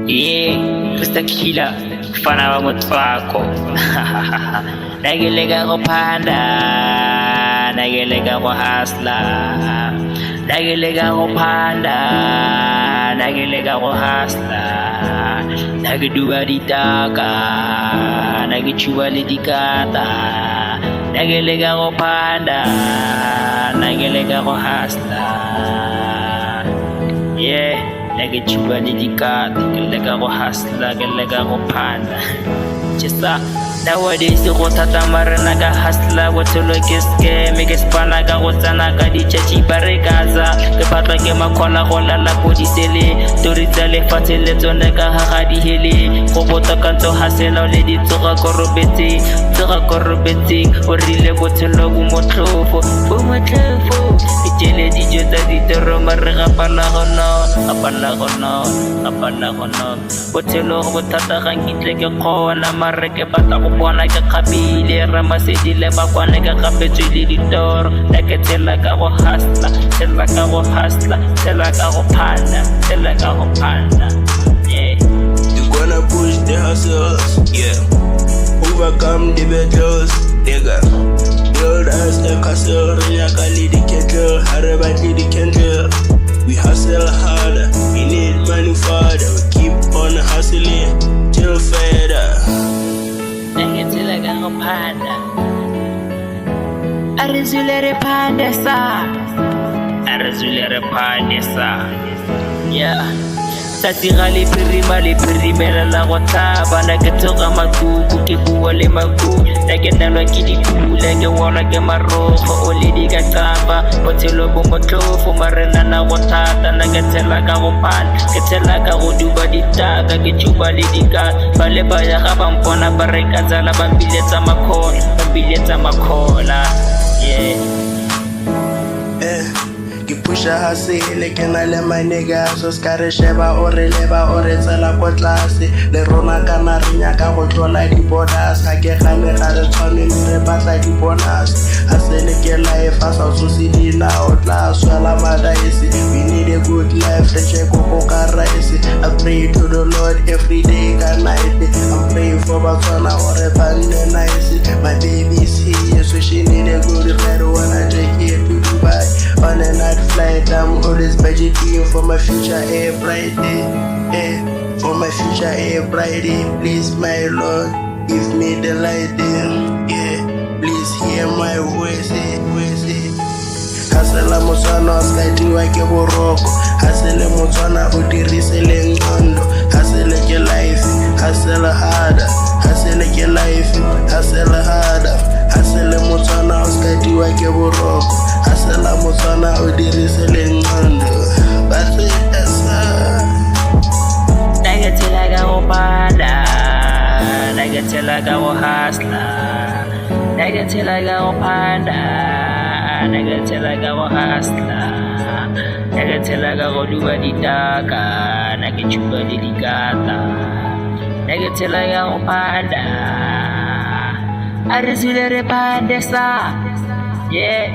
Yeah, Mr. Killer, fana wa Motswako. Nagelega go phanda, nagelega go hasla. Nagelega go phanda, nagelega go hasla. Nageduba ditaka, nagechuba le dikata. Nagelega go phanda, nagelega go hasla. Yeah. Lagi cuba didikat, lega go hasla, lega go phanda. Chesa nowadays go tata marana ga hasla, wotolo kiske, mege spana ga go tsana ka di chachi barekaza, ke patla ke makhola go lala go disele, tori tsa le fatsele tsone ka ga di hele, go bota ka ntso hasela le di tsoga korobetse, o rile botshelo bo motlhofo, itele dijo tsa ditoro mare ga pala gono, botshelo go bothata ga nkitle ke kgona mare ke batla go bona ke kgapile, ramasedi le bakwane ke gapetswe le ditoro, ke tshela ka go hasla, tshela ka go phanda, yeah. You gonna push the hustles, yeah. Overcome the battles, nigga. Build us a castle, Rinyaka lead the kettle, Haraba lead the candle. We hustle harder, we need money further. We keep on hustling till further. Nangitila ka go phanda, arizulere phanda sa, yeah. Tsatsi ga le phirimela la go tlhaba, na ke tsoga makuku ke bua le makuku, na ke nalwa ke dipula ke ngolwa ke marogo o le di ka qapa, botshelo bo motlhofo marena na go thata, na ke tshela ka go phanda, ke tshela ka go duba ditaka, ke chuba le dikata, ba le ba ya ga ba mpona ba reka tsala ba mbiletsa makhola, yeah. Pusha hasile ke na le manega so skare sheba o re leba o re tsela ko tlase le rona kana re nyaka go tlola di bonus ga ke gane ga re tshwane re batla di bonus hasele ke life asa so se di na o tla swela madaisi, we need a good life re che go ka rise. I pray to the Lord every day and night, I'm praying for Batswana or a band nice. My baby's here so she need a good ride when I take her to Dubai on a night flight. I'm always budgeting for my future bright day, for my future bright day. Please my Lord, give me the light, yeah. Please hear my voice, Hasela Motswana skadiwa ke boroko, hasele Motswana o dirise le ngondo, hasele ke life, hasela harder, hasele ke life, hasela harder, hasele Motswana skadiwa ke boroko, hasela Motswana o dirise le ngondo, batse esa. Nagatela ka go phanda, nagatela ka go hasla, nagatela ka go phanda, nagatela ka go hasla, nagatela ka go duba ditaka, nagechuba le dikata, nagatela ka go phanda, arizulere phanda sa, yeah.